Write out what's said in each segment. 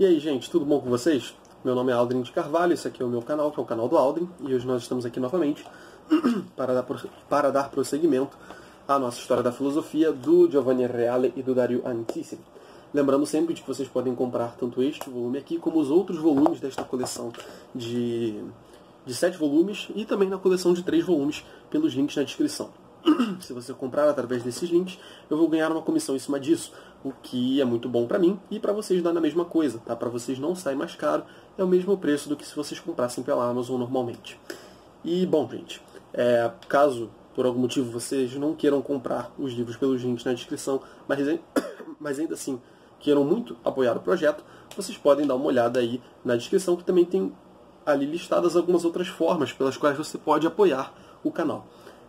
E aí, gente, tudo bom com vocês? Meu nome é Aldrin de Carvalho, esse aqui é o meu canal, que é o canal do Aldrin, e hoje nós estamos aqui novamente para dar prosseguimento à nossa história da filosofia do Giovanni Reale e do Dario Antissim. Lembrando sempre de que vocês podem comprar tanto este volume aqui como os outros volumes desta coleção de 7 volumes e também na coleção de 3 volumes pelos links na descrição. Se você comprar através desses links, eu vou ganhar uma comissão em cima disso, o que é muito bom para mim e para vocês dá na mesma coisa, tá? Para vocês não sai mais caro, é o mesmo preço do que se vocês comprassem pela Amazon normalmente. E, bom, gente, caso por algum motivo vocês não queiram comprar os livros pelos links na descrição, mas ainda assim queiram muito apoiar o projeto, vocês podem dar uma olhada aí na descrição, que também tem ali listadas algumas outras formas pelas quais você pode apoiar o canal,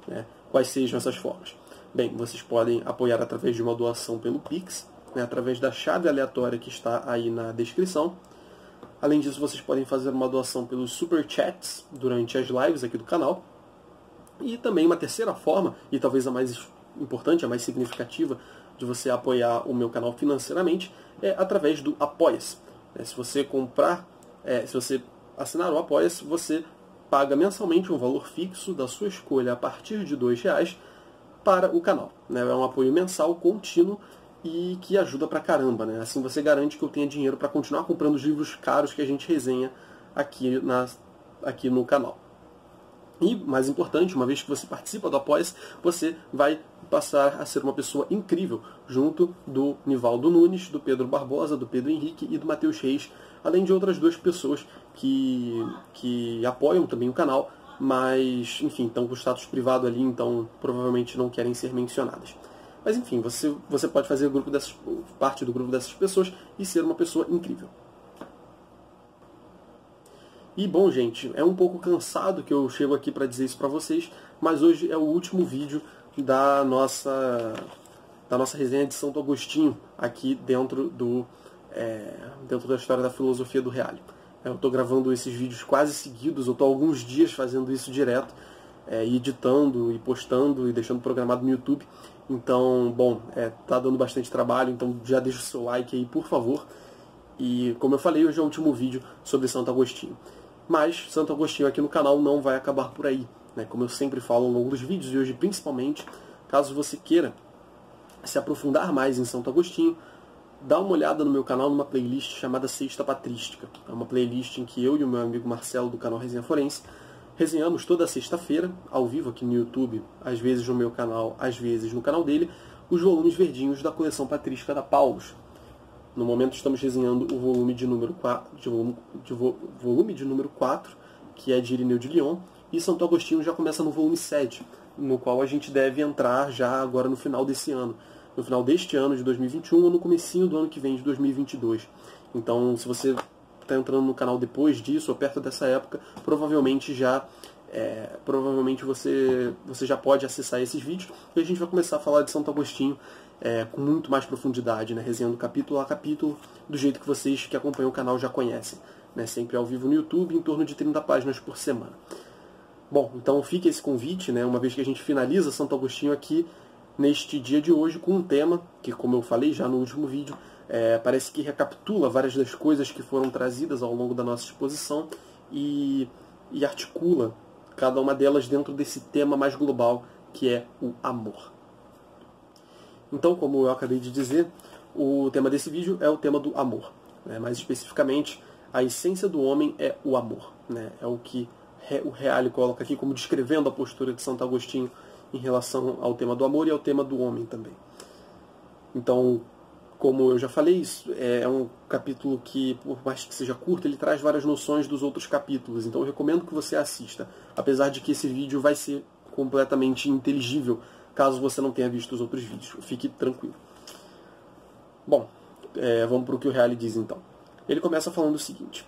né? Quais sejam essas formas? Bem, vocês podem apoiar através de uma doação pelo Pix, né, através da chave aleatória que está aí na descrição. Além disso, vocês podem fazer uma doação pelos Super Chats durante as lives aqui do canal. E também uma terceira forma, e talvez a mais importante, a mais significativa, de você apoiar o meu canal financeiramente, é através do Apoia-se. Se você se você assinar o Apoia-se, você paga mensalmente um valor fixo da sua escolha a partir de R$2 para o canal, né? É um apoio mensal contínuo e que ajuda pra caramba, né? Assim você garante que eu tenha dinheiro para continuar comprando os livros caros que a gente resenha aqui no canal. E, mais importante, uma vez que você participa do Apoia-se, você vai passar a ser uma pessoa incrível, junto do Nivaldo Nunes, do Pedro Barbosa, do Pedro Henrique e do Matheus Reis, além de outras 2 pessoas que apoiam também o canal, mas, enfim, estão com status privado ali, então provavelmente não querem ser mencionadas. Mas, enfim, você pode fazer parte do grupo dessas pessoas e ser uma pessoa incrível. E, bom, gente, é um pouco cansado que eu chego aqui para dizer isso para vocês, mas hoje é o último vídeo da nossa resenha de Santo Agostinho aqui dentro da história da filosofia do Reale. Eu estou gravando esses vídeos quase seguidos, eu estou há alguns dias fazendo isso direto, editando e postando e deixando programado no YouTube. Então, bom, tá dando bastante trabalho, então já deixa o seu like aí, por favor. E, como eu falei, hoje é o último vídeo sobre Santo Agostinho. Mas Santo Agostinho aqui no canal não vai acabar por aí, né? Como eu sempre falo ao longo dos vídeos, e hoje principalmente, caso você queira se aprofundar mais em Santo Agostinho, dá uma olhada no meu canal numa playlist chamada Sexta Patrística. É uma playlist em que eu e o meu amigo Marcelo, do canal Resenha Forense, resenhamos toda sexta-feira, ao vivo aqui no YouTube, às vezes no meu canal, às vezes no canal dele, os volumes verdinhos da coleção patrística da Paulus. No momento estamos resenhando o volume de número 4, que é de Irineu de Lyon, e Santo Agostinho já começa no volume 7, no qual a gente deve entrar já agora no final desse ano. No final deste ano de 2021 ou no comecinho do ano que vem de 2022. Então, se você está entrando no canal depois disso, ou perto dessa época, provavelmente você já pode acessar esses vídeos, e a gente vai começar a falar de Santo Agostinho com muito mais profundidade, né, resenhando capítulo a capítulo, do jeito que vocês que acompanham o canal já conhecem, né, sempre ao vivo no YouTube, em torno de 30 páginas por semana. Bom, então fica esse convite, né, uma vez que a gente finaliza Santo Agostinho aqui, neste dia de hoje, com um tema que, como eu falei já no último vídeo, parece que recapitula várias das coisas que foram trazidas ao longo da nossa exposição e articula cada uma delas dentro desse tema mais global, que é o amor. Então, como eu acabei de dizer, o tema desse vídeo é o tema do amor, né? Mais especificamente, a essência do homem é o amor, né? É o que o Reale coloca aqui como descrevendo a postura de Santo Agostinho em relação ao tema do amor e ao tema do homem também. Então, como eu já falei, isso é um capítulo que, por mais que seja curto, ele traz várias noções dos outros capítulos. Então eu recomendo que você assista, apesar de que esse vídeo vai ser completamente inteligível, caso você não tenha visto os outros vídeos. Fique tranquilo. Bom, vamos para o que o Reale diz então. Ele começa falando o seguinte: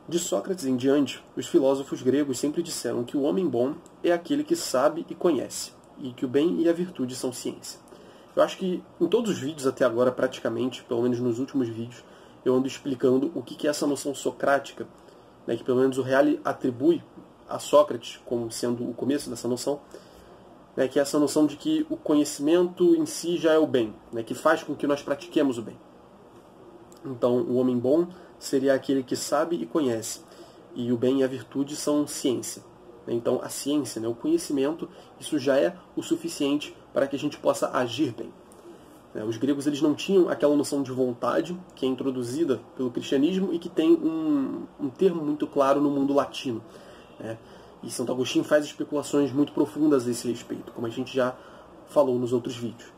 de Sócrates em diante, os filósofos gregos sempre disseram que o homem bom é aquele que sabe e conhece, e que o bem e a virtude são ciência. Eu acho que em todos os vídeos até agora, praticamente, pelo menos nos últimos vídeos, eu ando explicando o que é essa noção socrática, né, que pelo menos o Reale atribui a Sócrates como sendo o começo dessa noção, né, que é essa noção de que o conhecimento em si já é o bem, né, que faz com que nós pratiquemos o bem. Então, o homem bom seria aquele que sabe e conhece. E o bem e a virtude são ciência. Então, a ciência, o conhecimento, isso já é o suficiente para que a gente possa agir bem. Os gregos eles não tinham aquela noção de vontade que é introduzida pelo cristianismo e que tem um termo muito claro no mundo latino. E Santo Agostinho faz especulações muito profundas a esse respeito, como a gente já falou nos outros vídeos.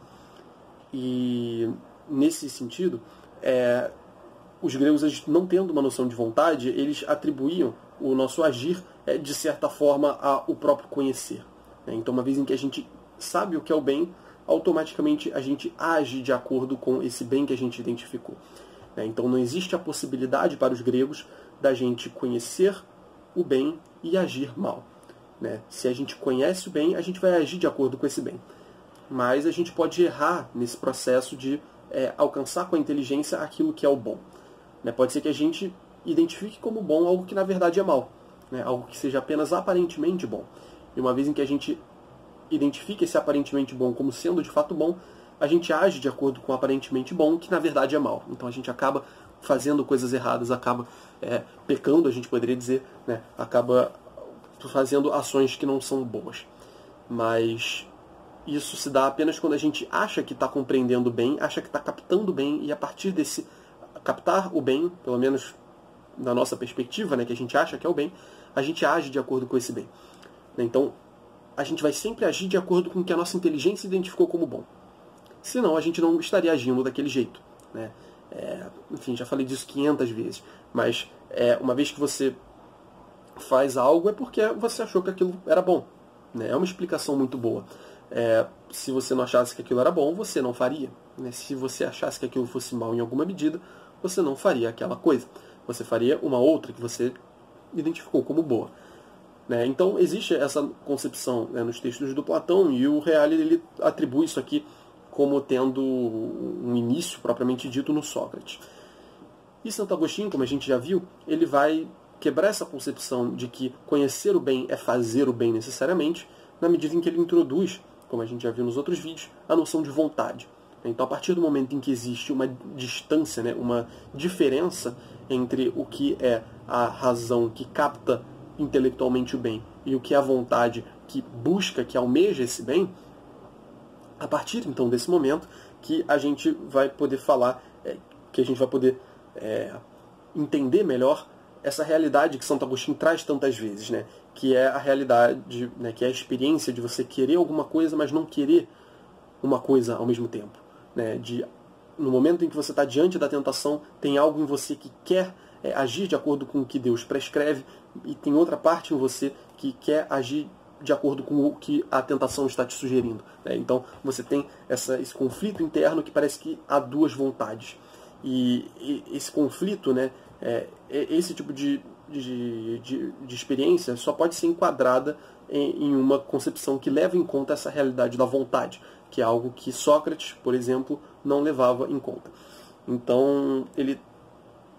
E, nesse sentido, os gregos, eles, não tendo uma noção de vontade, eles atribuíam o nosso agir, de certa forma, ao próprio conhecer. Então, uma vez em que a gente sabe o que é o bem, automaticamente a gente age de acordo com esse bem que a gente identificou. Então, não existe a possibilidade para os gregos da gente conhecer o bem e agir mal. Se a gente conhece o bem, a gente vai agir de acordo com esse bem. Mas a gente pode errar nesse processo de alcançar com a inteligência aquilo que é o bom. Pode ser que a gente identifique como bom algo que na verdade é mal, algo que seja apenas aparentemente bom. E uma vez em que a gente identifica esse aparentemente bom como sendo de fato bom, a gente age de acordo com o aparentemente bom, que na verdade é mal. Então a gente acaba fazendo coisas erradas, acaba pecando, a gente poderia dizer, acaba fazendo ações que não são boas. Mas isso se dá apenas quando a gente acha que está compreendendo bem, acha que está captando bem, e a partir desse captar o bem, pelo menos na nossa perspectiva, que a gente acha que é o bem, a gente age de acordo com esse bem. Então, a gente vai sempre agir de acordo com o que a nossa inteligência identificou como bom. Senão, a gente não estaria agindo daquele jeito. Enfim, já falei disso 500 vezes. Mas, uma vez que você faz algo, é porque você achou que aquilo era bom. É uma explicação muito boa. Se você não achasse que aquilo era bom, você não faria. Se você achasse que aquilo fosse mal em alguma medida, você não faria aquela coisa. Você faria uma outra que você identificou como boa. Então, existe essa concepção nos textos do Platão, e o Reale ele atribui isso aqui como tendo um início propriamente dito no Sócrates. E Santo Agostinho, como a gente já viu, ele vai quebrar essa concepção de que conhecer o bem é fazer o bem necessariamente, na medida em que ele introduz, como a gente já viu nos outros vídeos, a noção de vontade. Então, a partir do momento em que existe uma distância, uma diferença entre o que é a razão que capta intelectualmente o bem e o que é a vontade que busca, que almeja esse bem, a partir então desse momento que a gente vai poder falar, que a gente vai poder entender melhor essa realidade que Santo Agostinho traz tantas vezes, que é a realidade, que é a experiência de você querer alguma coisa, mas não querer uma coisa ao mesmo tempo. No momento em que você está diante da tentação, tem algo em você que quer agir de acordo com o que Deus prescreve, e tem outra parte em você que quer agir de acordo com o que a tentação está te sugerindo. Então você tem esse conflito interno que parece que há duas vontades. E esse conflito, esse tipo de experiência só pode ser enquadrada em uma concepção que leva em conta essa realidade da vontade, que é algo que Sócrates, por exemplo, não levava em conta. Então,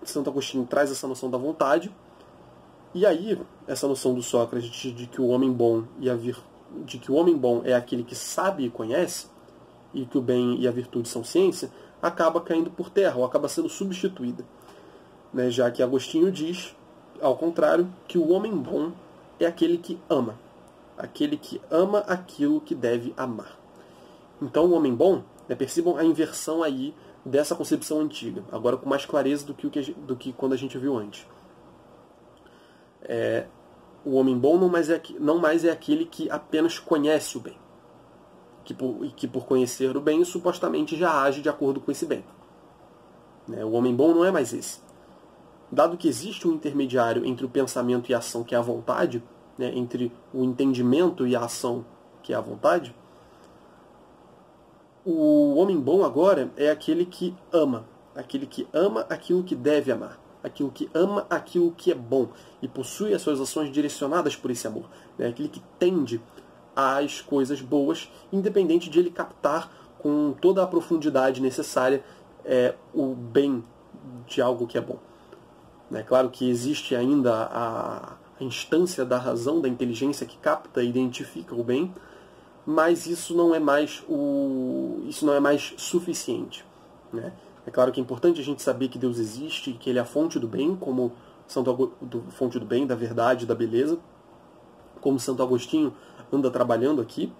Santo Agostinho traz essa noção da vontade, e aí essa noção do Sócrates de que o homem bom de que o homem bom é aquele que sabe e conhece, e que o bem e a virtude são ciência, acaba caindo por terra, ou acaba sendo substituída. Já que Agostinho diz, ao contrário, que o homem bom é aquele que ama aquilo que deve amar. Então, o homem bom, percebam a inversão aí dessa concepção antiga, agora com mais clareza do que quando a gente viu antes. O homem bom não mais é aquele que apenas conhece o bem, que por conhecer o bem, supostamente já age de acordo com esse bem. O homem bom não é mais esse. Dado que existe um intermediário entre o pensamento e a ação, que é a vontade, entre o entendimento e a ação, que é a vontade, o homem bom agora é aquele que ama aquilo que deve amar, aquilo que ama aquilo que é bom, e possui as suas ações direcionadas por esse amor. Aquele que tende às coisas boas, independente de ele captar com toda a profundidade necessária o bem de algo que é bom. Claro que existe ainda a instância da razão, da inteligência que capta e identifica o bem, mas isso não é mais suficiente. É claro que é importante a gente saber que Deus existe, que Ele é a fonte do bem, como fonte do bem, da verdade, da beleza, como Santo Agostinho anda trabalhando aqui,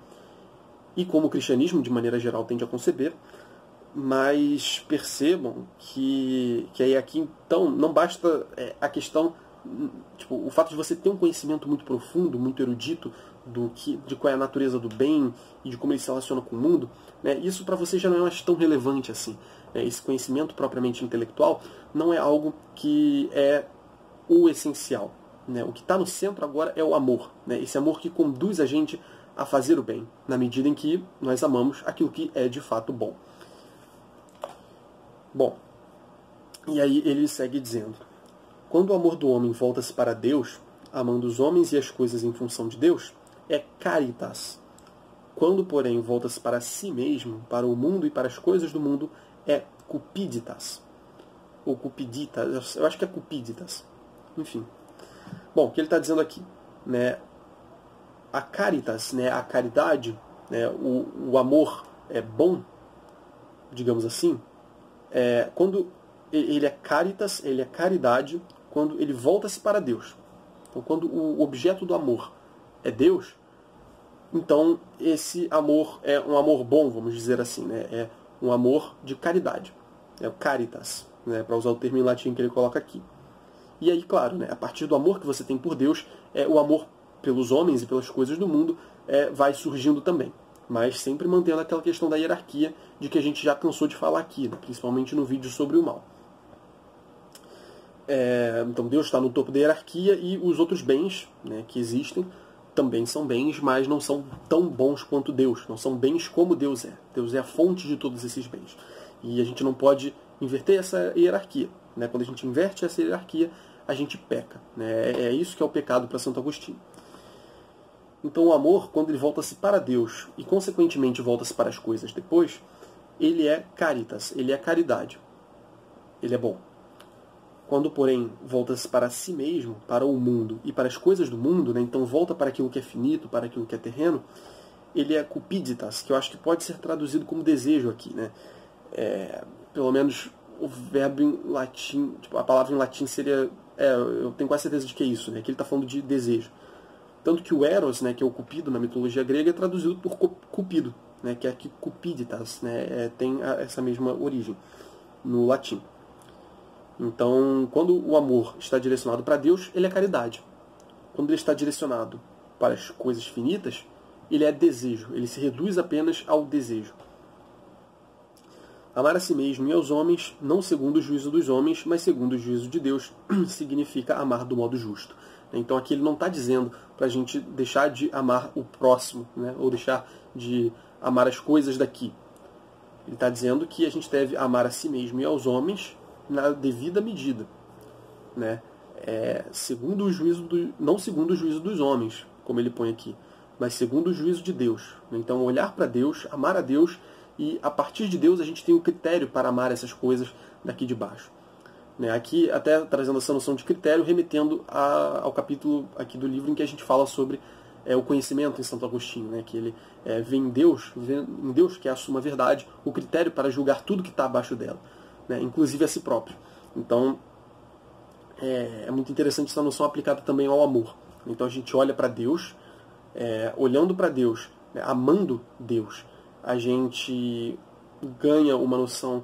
e como o cristianismo, de maneira geral, tende a conceber. Mas percebam que aí aqui, então, não basta a questão, tipo, o fato de você ter um conhecimento muito profundo, muito erudito, de qual é a natureza do bem e de como ele se relaciona com o mundo, né, isso para você já não é mais tão relevante assim. Esse conhecimento propriamente intelectual não é algo que é o essencial. Né? O que está no centro agora é o amor. Né? Esse amor que conduz a gente a fazer o bem, na medida em que nós amamos aquilo que é de fato bom. Bom, e aí ele segue dizendo: quando o amor do homem volta-se para Deus, amando os homens e as coisas em função de Deus, é caritas. Quando, porém, volta-se para si mesmo, para o mundo e para as coisas do mundo, é cupiditas. Ou cupiditas, eu acho que é cupiditas. Enfim. Bom, o que ele está dizendo aqui? Né? A caritas, né, a caridade, né, o amor é bom, digamos assim, quando ele é caritas, ele é caridade, quando ele volta-se para Deus. Então, quando o objeto do amor é Deus, então esse amor é um amor bom, vamos dizer assim, né? É um amor de caridade. É o caritas, né? Para usar o termo em latim que ele coloca aqui. E aí, claro, né? A partir do amor que você tem por Deus, o amor pelos homens e pelas coisas do mundo vai surgindo também. Mas sempre mantendo aquela questão da hierarquia de que a gente já cansou de falar aqui, né? Principalmente no vídeo sobre o mal. Então Deus está no topo da hierarquia e os outros bens, né, que existem também são bens, mas não são tão bons quanto Deus. Não são bens como Deus é. Deus é a fonte de todos esses bens. E a gente não pode inverter essa hierarquia. Né? Quando a gente inverte essa hierarquia, a gente peca. Né? É isso que é o pecado para Santo Agostinho. Então o amor, quando ele volta-se para Deus e consequentemente volta-se para as coisas depois, ele é caritas, ele é caridade. Ele é bom. Quando, porém, volta-se para si mesmo, para o mundo e para as coisas do mundo, né, então volta para aquilo que é finito, para aquilo que é terreno, ele é cupiditas, que eu acho que pode ser traduzido como desejo aqui. Né? Pelo menos o verbo em latim, tipo, a palavra em latim seria... eu tenho quase certeza de que é isso, né? Que ele está falando de desejo. Tanto que o Eros, né, que é o Cupido na mitologia grega, é traduzido por Cupido, né, que é aqui cupiditas, né, tem essa mesma origem no latim. Então, quando o amor está direcionado para Deus, ele é caridade. Quando ele está direcionado para as coisas finitas, ele é desejo. Ele se reduz apenas ao desejo. Amar a si mesmo e aos homens, não segundo o juízo dos homens, mas segundo o juízo de Deus, significa amar do modo justo. Então aqui ele não está dizendo para a gente deixar de amar o próximo, né? Ou deixar de amar as coisas daqui. Ele está dizendo que a gente deve amar a si mesmo e aos homens na devida medida, né? Segundo o juízo não segundo o juízo dos homens, como ele põe aqui, mas segundo o juízo de Deus. Então olhar para Deus, amar a Deus, e a partir de Deus a gente tem um critério para amar essas coisas daqui de baixo. Aqui, até trazendo essa noção de critério, remetendo ao capítulo aqui do livro em que a gente fala sobre o conhecimento em Santo Agostinho, né? Que ele vê em Deus, que é a suma verdade, o critério para julgar tudo que está abaixo dela, né? Inclusive a si próprio. Então, é muito interessante essa noção aplicada também ao amor. Então a gente olha para Deus, olhando para Deus, né? Amando Deus, a gente ganha uma noção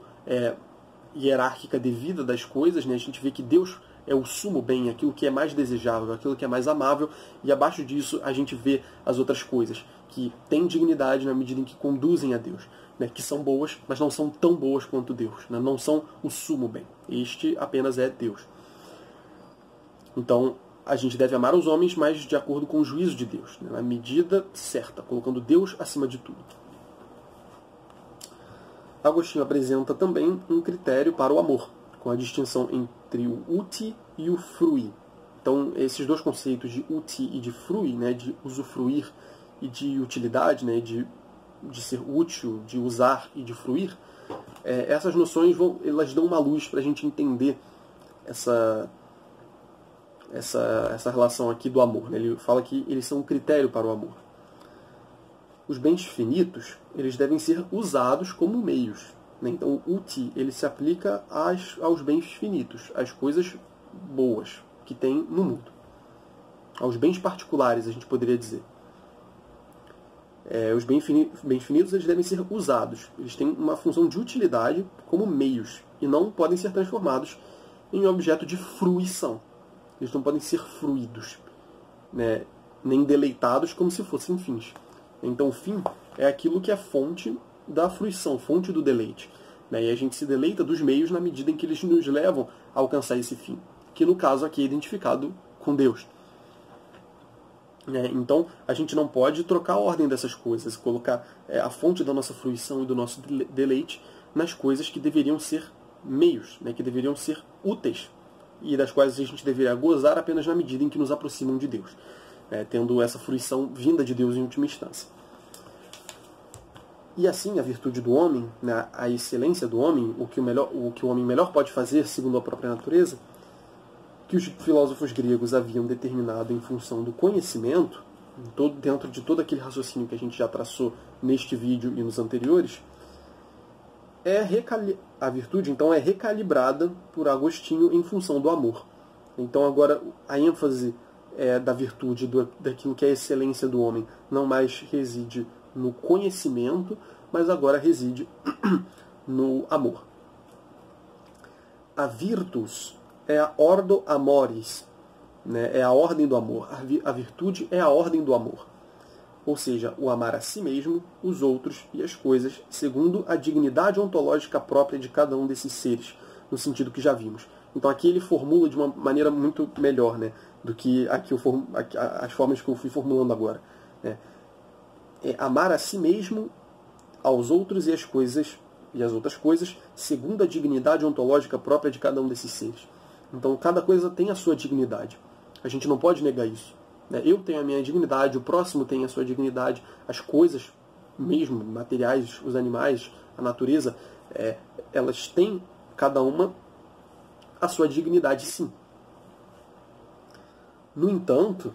hierárquica devida das coisas, né? A gente vê que Deus é o sumo bem, aquilo que é mais desejável, aquilo que é mais amável, e abaixo disso a gente vê as outras coisas, que têm dignidade na medida em que conduzem a Deus, né? Que são boas, mas não são tão boas quanto Deus, né? Não são o sumo bem. Este apenas é Deus. Então, a gente deve amar os homens, mas de acordo com o juízo de Deus, né? Na medida certa, colocando Deus acima de tudo. Agostinho apresenta também um critério para o amor, com a distinção entre o uti e o frui. Então, esses dois conceitos de uti e de frui, né, de usufruir e de utilidade, né, de ser útil, de usar e de fruir, essas noções elas dão uma luz para a gente entender essa relação aqui do amor, né? Ele fala que eles são um critério para o amor. Os bens finitos, eles devem ser usados como meios, né? Então o uti ele se aplica aos bens finitos, às coisas boas que tem no mundo. Aos bens particulares, a gente poderia dizer. Os bens finitos eles devem ser usados. Eles têm uma função de utilidade como meios e não podem ser transformados em objeto de fruição. Eles não podem ser fruídos, né? Nem deleitados como se fossem fins. Então o fim é aquilo que é fonte da fruição, fonte do deleite, né? E a gente se deleita dos meios na medida em que eles nos levam a alcançar esse fim, que no caso aqui é identificado com Deus. Então, a gente não pode trocar a ordem dessas coisas, colocar a fonte da nossa fruição e do nosso deleite nas coisas que deveriam ser meios, né, que deveriam ser úteis, e das quais a gente deveria gozar apenas na medida em que nos aproximam de Deus, tendo essa fruição vinda de Deus em última instância. E assim, a virtude do homem, né, a excelência do homem, o que o homem melhor pode fazer, segundo a própria natureza, que os filósofos gregos haviam determinado em função do conhecimento, dentro de todo aquele raciocínio que a gente já traçou neste vídeo e nos anteriores, a virtude então é recalibrada por Agostinho em função do amor. Então agora a ênfase da virtude, daquilo que é a excelência do homem, não mais reside no conhecimento, mas agora reside no amor. A virtus é a ordo amoris, né? É a ordem do amor. A virtude é a ordem do amor. Ou seja, o amar a si mesmo, os outros e as coisas, segundo a dignidade ontológica própria de cada um desses seres, no sentido que já vimos. Então aqui ele formula de uma maneira muito melhor, né, do que as formas que eu fui formulando agora, né? É amar a si mesmo, aos outros e as coisas, e as outras coisas, segundo a dignidade ontológica própria de cada um desses seres. Então, cada coisa tem a sua dignidade. A gente não pode negar isso, né? Eu tenho a minha dignidade, o próximo tem a sua dignidade, as coisas, mesmo materiais, os animais, a natureza, elas têm, cada uma, a sua dignidade, sim. No entanto,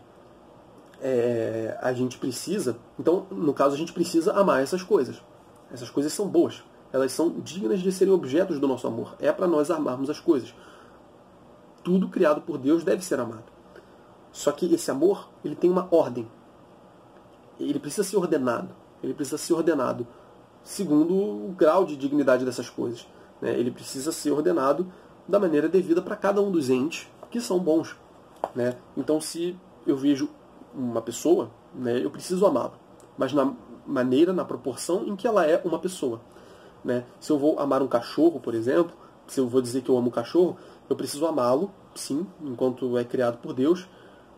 a gente precisa, então, no caso, a gente precisa amar essas coisas. Essas coisas são boas. Elas são dignas de serem objetos do nosso amor. É para nós amarmos as coisas. Tudo criado por Deus deve ser amado. Só que esse amor, ele tem uma ordem. Ele precisa ser ordenado. Ele precisa ser ordenado segundo o grau de dignidade dessas coisas, né? Ele precisa ser ordenado da maneira devida para cada um dos entes que são bons, né? Então, se eu vejo uma pessoa, né, eu preciso amá-la, mas na maneira, na proporção em que ela é uma pessoa, né? Se eu vou amar um cachorro, por exemplo, se eu vou dizer que eu amo um cachorro, eu preciso amá-lo, sim, enquanto é criado por Deus,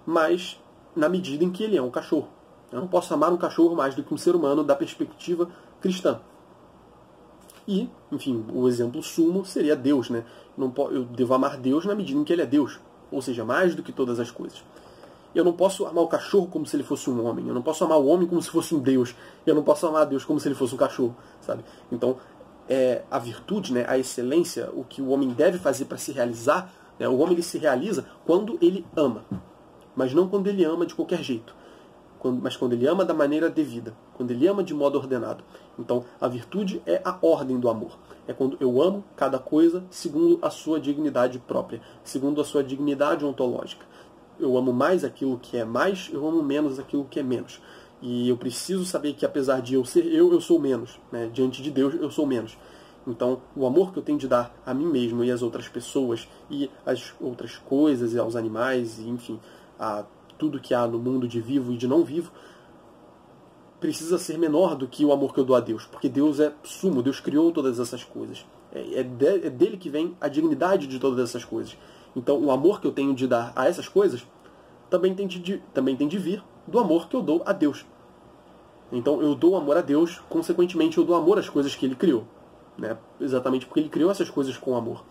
mas na medida em que ele é um cachorro. Eu não posso amar um cachorro mais do que um ser humano da perspectiva cristã. E, enfim, o exemplo sumo seria Deus, né? Eu devo amar Deus na medida em que ele é Deus, ou seja, mais do que todas as coisas. Eu não posso amar o cachorro como se ele fosse um homem. Eu não posso amar o homem como se fosse um Deus. Eu não posso amar Deus como se ele fosse um cachorro, sabe? Então, a virtude, né, a excelência, o que o homem deve fazer para se realizar, né, o homem ele se realiza quando ele ama. Mas não quando ele ama de qualquer jeito. Mas quando ele ama da maneira devida. Quando ele ama de modo ordenado. Então, a virtude é a ordem do amor. É quando eu amo cada coisa segundo a sua dignidade própria. Segundo a sua dignidade ontológica. Eu amo mais aquilo que é mais, eu amo menos aquilo que é menos. E eu preciso saber que apesar de eu ser eu sou menos, né? Diante de Deus, eu sou menos. Então, o amor que eu tenho de dar a mim mesmo e às outras pessoas, e às outras coisas, e aos animais, e enfim, a tudo que há no mundo de vivo e de não vivo, precisa ser menor do que o amor que eu dou a Deus. Porque Deus é sumo, Deus criou todas essas coisas. É dele que vem a dignidade de todas essas coisas. Então, o amor que eu tenho de dar a essas coisas também tem de vir do amor que eu dou a Deus. Então, eu dou amor a Deus, consequentemente, eu dou amor às coisas que Ele criou, né? Exatamente porque Ele criou essas coisas com amor.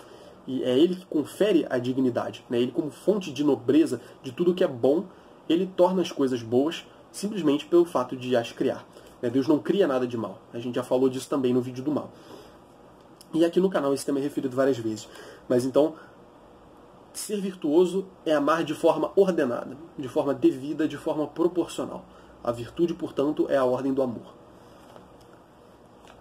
E é Ele que confere a dignidade, né? Ele, como fonte de nobreza de tudo que é bom, Ele torna as coisas boas simplesmente pelo fato de as criar, né? Deus não cria nada de mal. A gente já falou disso também no vídeo do mal. E aqui no canal esse tema é referido várias vezes. Mas então, ser virtuoso é amar de forma ordenada, de forma devida, de forma proporcional. A virtude, portanto, é a ordem do amor.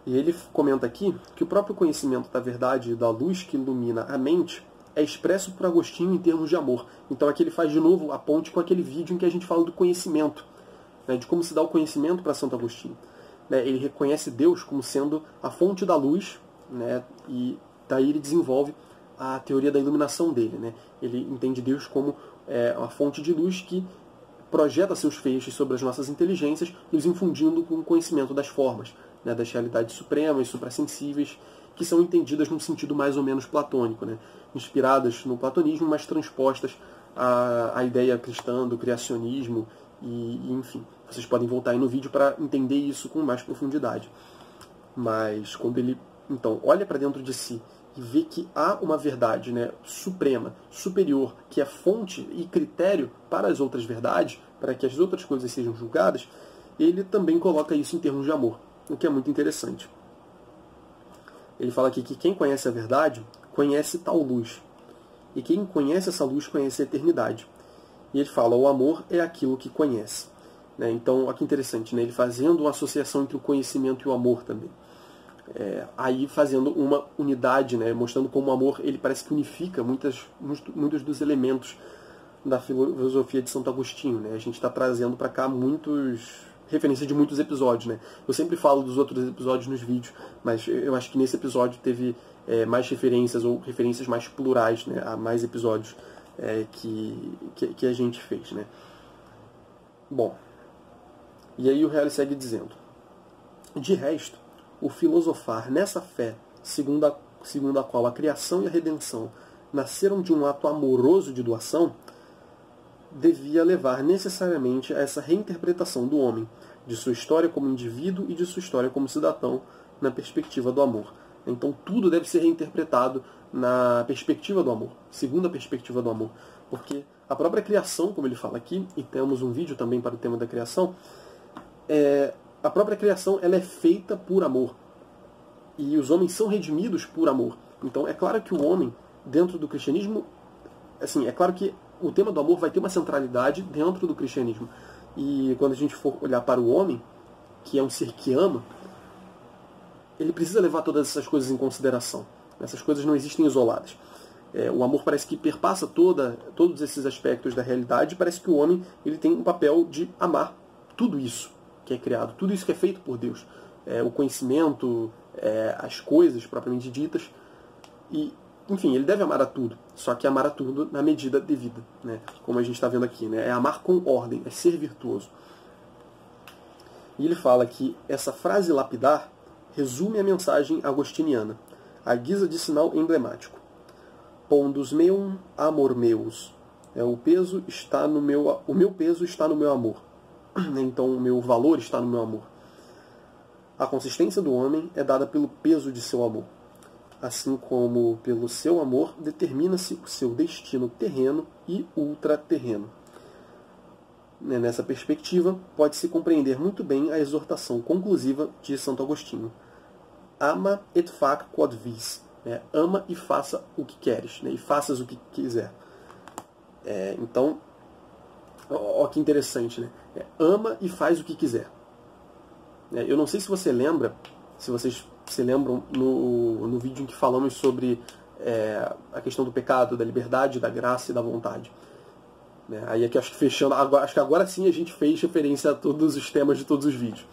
E ele comenta aqui que o próprio conhecimento da verdade e da luz que ilumina a mente é expresso por Agostinho em termos de amor. Então aqui ele faz de novo a ponte com aquele vídeo em que a gente fala do conhecimento, né, de como se dá o conhecimento para Santo Agostinho. Né, ele reconhece Deus como sendo a fonte da luz, né, e daí ele desenvolve a teoria da iluminação dele. Né? Ele entende Deus como uma fonte de luz que projeta seus feixes sobre as nossas inteligências, nos infundindo com o conhecimento das formas, né, das realidades supremas, suprassensíveis, que são entendidas num sentido mais ou menos platônico, né, inspiradas no platonismo, mas transpostas à ideia cristã do criacionismo, e enfim, vocês podem voltar aí no vídeo para entender isso com mais profundidade. Mas quando ele, então, olha para dentro de si e vê que há uma verdade, né, suprema, superior, que é fonte e critério para as outras verdades, para que as outras coisas sejam julgadas, ele também coloca isso em termos de amor, o que é muito interessante. Ele fala aqui que quem conhece a verdade, conhece tal luz. E quem conhece essa luz, conhece a eternidade. E ele fala, o amor é aquilo que conhece. Né? Então, olha que interessante, né? Ele fazendo uma associação entre o conhecimento e o amor também. Aí fazendo uma unidade, né? Mostrando como o amor ele parece que unifica muitos dos elementos da filosofia de Santo Agostinho. Né? A gente está trazendo para cá referências de muitos episódios. Né? Eu sempre falo dos outros episódios nos vídeos, mas eu acho que nesse episódio teve mais referências, ou referências mais plurais, né? A mais episódios que a gente fez. Né? Bom, e aí o Reale segue dizendo, de resto, o filosofar nessa fé, segundo a qual a criação e a redenção nasceram de um ato amoroso de doação, devia levar necessariamente a essa reinterpretação do homem, de sua história como indivíduo e de sua história como cidadão, na perspectiva do amor. Então tudo deve ser reinterpretado na perspectiva do amor, segundo a perspectiva do amor. Porque a própria criação, como ele fala aqui, e temos um vídeo também para o tema da criação, a própria criação ela é feita por amor. E os homens são redimidos por amor. Então é claro que o homem, dentro do cristianismo, assim, é claro que o tema do amor vai ter uma centralidade dentro do cristianismo. E quando a gente for olhar para o homem, que é um ser que ama, ele precisa levar todas essas coisas em consideração. Essas coisas não existem isoladas. O amor parece que perpassa todos esses aspectos da realidade, e parece que o homem ele tem um papel de amar tudo isso que é criado, tudo isso que é feito por Deus. O conhecimento, as coisas propriamente ditas. E, enfim, ele deve amar a tudo, só que amar a tudo na medida devida, né? Como a gente está vendo aqui. Né? É amar com ordem, é ser virtuoso. E ele fala que essa frase lapidar resume a mensagem agostiniana, à guisa de sinal emblemático. Pondus meum amor meus. O meu peso está no meu amor. Então o meu valor está no meu amor. A consistência do homem é dada pelo peso de seu amor. Assim como pelo seu amor determina-se o seu destino terreno e ultraterreno. Nessa perspectiva, pode-se compreender muito bem a exortação conclusiva de Santo Agostinho. Ama et fac quod vis. Ama e faça o que queres, né? E faças o que quiser. Então, olha que interessante, né? Ama e faz o que quiser. Eu não sei se você lembra, se vocês se lembram no vídeo em que falamos sobre a questão do pecado, da liberdade, da graça e da vontade. Aí aqui acho que fechando, acho que agora sim a gente fez referência a todos os temas de todos os vídeos.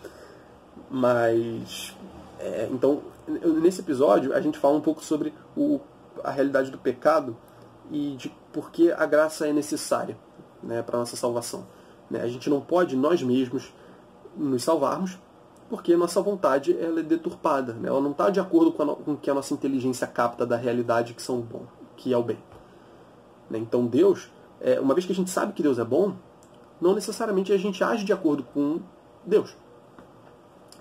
Mas, então, nesse episódio a gente fala um pouco sobre a realidade do pecado e de por que a graça é necessária, né, para a nossa salvação. A gente não pode nós mesmos nos salvarmos, porque a nossa vontade ela é deturpada, né? Ela não está de acordo com o que a nossa inteligência capta da realidade que é o bem. Então Deus, uma vez que a gente sabe que Deus é bom, não necessariamente a gente age de acordo com Deus.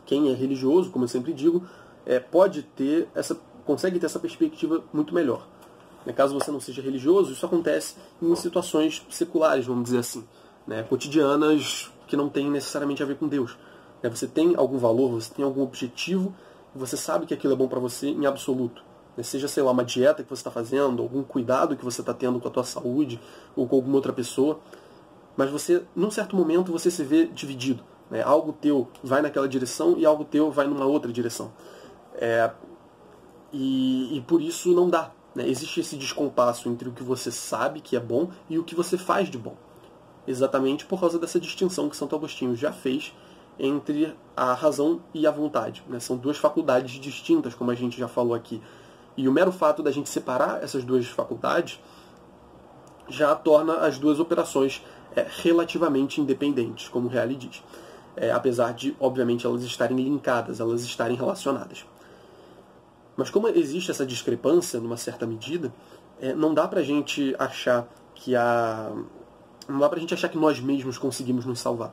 Quem é religioso, como eu sempre digo, consegue ter essa perspectiva muito melhor. Caso você não seja religioso, isso acontece em situações seculares, vamos dizer assim, né? Cotidianas que não tem necessariamente a ver com Deus. Você tem algum valor, você tem algum objetivo, e você sabe que aquilo é bom para você em absoluto. Seja, sei lá, uma dieta que você está fazendo, algum cuidado que você está tendo com a tua saúde, ou com alguma outra pessoa. Mas você, num certo momento, você se vê dividido. Algo teu vai naquela direção e algo teu vai numa outra direção. E por isso não dá. Né? Existe esse descompasso entre o que você sabe que é bom e o que você faz de bom. Exatamente por causa dessa distinção que Santo Agostinho já fez entre a razão e a vontade. Né? São duas faculdades distintas, como a gente já falou aqui. E o mero fato da gente separar essas duas faculdades já torna as duas operações relativamente independentes, como o Reale diz. Apesar de, obviamente, elas estarem linkadas, elas estarem relacionadas. Mas como existe essa discrepância, numa certa medida, não dá pra gente achar que não dá pra gente achar que nós mesmos conseguimos nos salvar.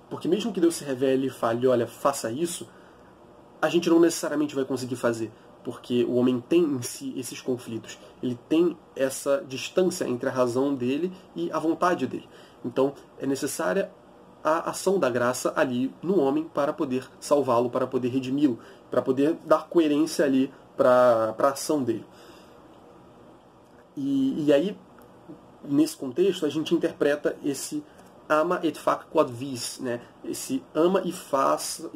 Porque mesmo que Deus se revele e fale, olha, faça isso, a gente não necessariamente vai conseguir fazer. Porque o homem tem em si esses conflitos. Ele tem essa distância entre a razão dele e a vontade dele. Então é necessária a ação da graça ali no homem para poder salvá-lo, para poder redimi-lo, para poder dar coerência ali para a ação dele. E aí, nesse contexto, a gente interpreta esse ama et fac quod vis, né? Esse ama e faças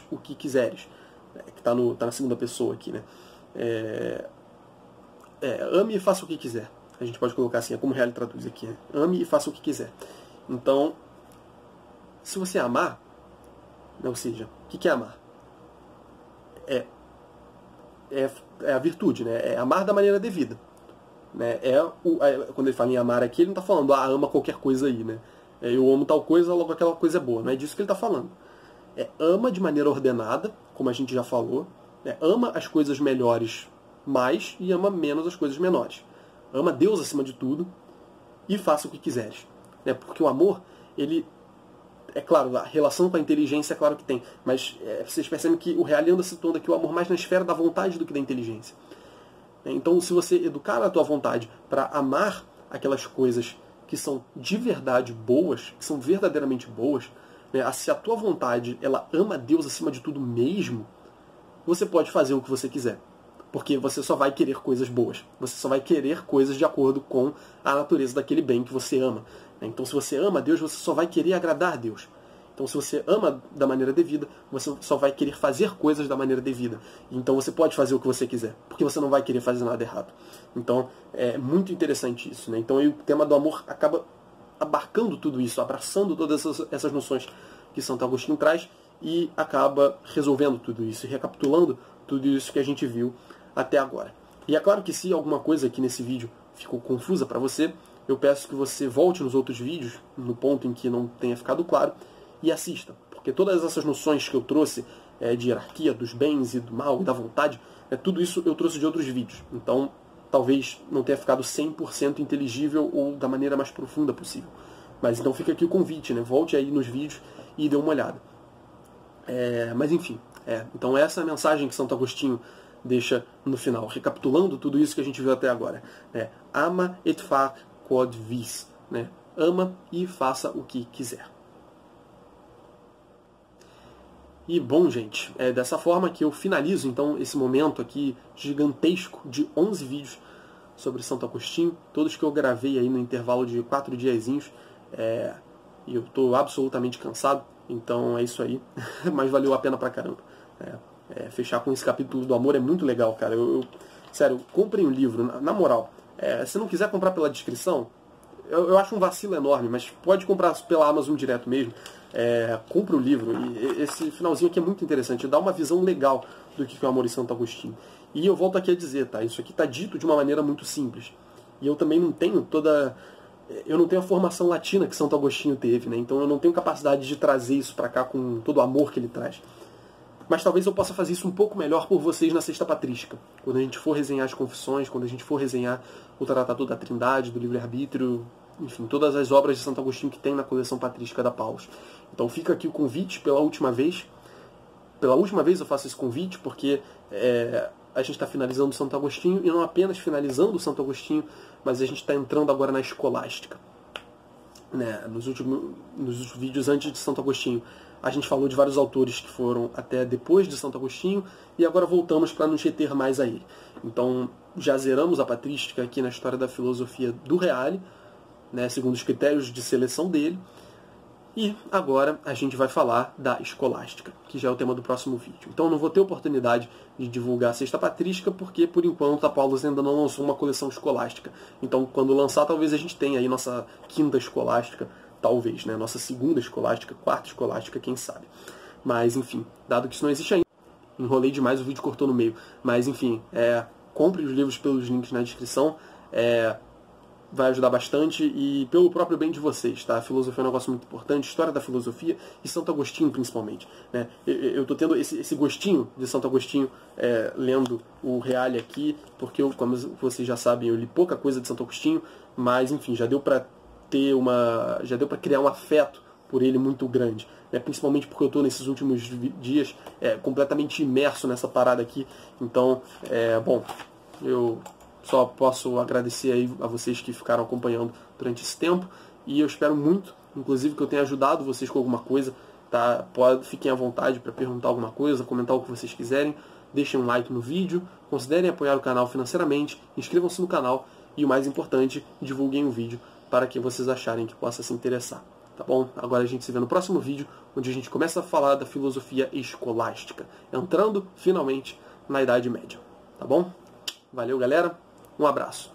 o que quiseres, que está na segunda pessoa aqui, né? Ame e faça o que quiser. A gente pode colocar assim, é como o Reale traduz aqui, né? Ame e faça o que quiser. Então, se você amar, né, ou seja, o que é amar? É a virtude, né? É amar da maneira devida. Né? Quando ele fala em amar aqui, ele não está falando, ama qualquer coisa aí, né? Eu amo tal coisa, logo aquela coisa é boa. Não é disso que ele está falando. Ama de maneira ordenada, como a gente já falou. Né? Ama as coisas melhores mais e ama menos as coisas menores. Ama Deus acima de tudo e faça o que quiseres. Né? Porque o amor, ele... É claro, a relação com a inteligência é claro que tem, mas vocês percebem que o Reale anda situando aqui o amor mais na esfera da vontade do que da inteligência. Então, se você educar a tua vontade para amar aquelas coisas que são de verdade boas, que são verdadeiramente boas, né, se a tua vontade ela ama Deus acima de tudo mesmo, você pode fazer o que você quiser. Porque você só vai querer coisas boas. Você só vai querer coisas de acordo com a natureza daquele bem que você ama. Então, se você ama Deus, você só vai querer agradar a Deus. Então, se você ama da maneira devida, você só vai querer fazer coisas da maneira devida. Então, você pode fazer o que você quiser, porque você não vai querer fazer nada errado. Então, é muito interessante isso. Né? Então, o tema do amor acaba abarcando tudo isso, abraçando todas essas noções que Santo Agostinho traz e acaba resolvendo tudo isso, recapitulando tudo isso que a gente viu até agora. E é claro que se alguma coisa aqui nesse vídeo ficou confusa para você, eu peço que você volte nos outros vídeos, no ponto em que não tenha ficado claro, e assista. Porque todas essas noções que eu trouxe de hierarquia, dos bens e do mal e da vontade, tudo isso eu trouxe de outros vídeos. Então, talvez não tenha ficado 100% inteligível ou da maneira mais profunda possível. Mas então fica aqui o convite, né? Volte aí nos vídeos e dê uma olhada. Mas enfim, então essa é a mensagem que Santo Agostinho deixa no final, recapitulando tudo isso que a gente viu até agora. Ama et fac quod vis. Né? Ama e faça o que quiser. E bom, gente, é dessa forma que eu finalizo então esse momento aqui gigantesco de 11 vídeos sobre Santo Agostinho, todos que eu gravei aí no intervalo de 4 diazinhos, e eu estou absolutamente cansado, então é isso aí, mas valeu a pena pra caramba. Fechar com esse capítulo do amor é muito legal, cara. Sério, comprem o livro, na moral. Se não quiser comprar pela descrição, eu acho um vacilo enorme, mas pode comprar pela Amazon direto mesmo. Compre o livro. E esse finalzinho aqui é muito interessante. Dá uma visão legal do que é o amor em Santo Agostinho. E eu volto aqui a dizer, tá? Isso aqui está dito de uma maneira muito simples. E eu também não tenho eu não tenho a formação latina que Santo Agostinho teve, né? Então eu não tenho capacidade de trazer isso para cá com todo o amor que ele traz. Mas talvez eu possa fazer isso um pouco melhor por vocês na Sexta Patrística. Quando a gente for resenhar as Confissões, quando a gente for resenhar o Tratado da Trindade, do Livre-Arbítrio, enfim, todas as obras de Santo Agostinho que tem na coleção patrística da Paulus. Então fica aqui o convite pela última vez. Pela última vez eu faço esse convite porque a gente está finalizando Santo Agostinho, e não apenas finalizando Santo Agostinho, mas a gente está entrando agora na escolástica. Nos últimos vídeos antes de Santo Agostinho, a gente falou de vários autores que foram até depois de Santo Agostinho, e agora voltamos para nos reter mais a ele. Então, já zeramos a patrística aqui na história da filosofia do Reale, segundo os critérios de seleção dele, E agora a gente vai falar da escolástica, que já é o tema do próximo vídeo. Então eu não vou ter oportunidade de divulgar a cesta patrística, porque por enquanto a Paulus ainda não lançou uma coleção escolástica. Então quando lançar, talvez a gente tenha aí nossa quinta escolástica, talvez, né? Nossa segunda escolástica, quarta escolástica, quem sabe. Mas enfim, dado que isso não existe ainda, enrolei demais, o vídeo cortou no meio. Mas enfim, compre os livros pelos links na descrição. Vai ajudar bastante e pelo próprio bem de vocês, tá? A filosofia é um negócio muito importante, história da filosofia e Santo Agostinho principalmente, né? Eu tô tendo esse gostinho de Santo Agostinho lendo o Reale aqui, porque como vocês já sabem, eu li pouca coisa de Santo Agostinho, mas enfim, já deu pra criar um afeto por ele muito grande, né? Principalmente porque eu tô nesses últimos dias completamente imerso nessa parada aqui, então, bom, eu só posso agradecer aí a vocês que ficaram acompanhando durante esse tempo. E eu espero muito, inclusive, que eu tenha ajudado vocês com alguma coisa. Tá? Fiquem à vontade para perguntar alguma coisa, comentar o que vocês quiserem. Deixem um like no vídeo, considerem apoiar o canal financeiramente, inscrevam-se no canal e, o mais importante, divulguem o vídeo para quem vocês acharem que possa se interessar. Tá bom? Agora a gente se vê no próximo vídeo, onde a gente começa a falar da filosofia escolástica, entrando, finalmente, na Idade Média. Tá bom? Valeu, galera! Um abraço.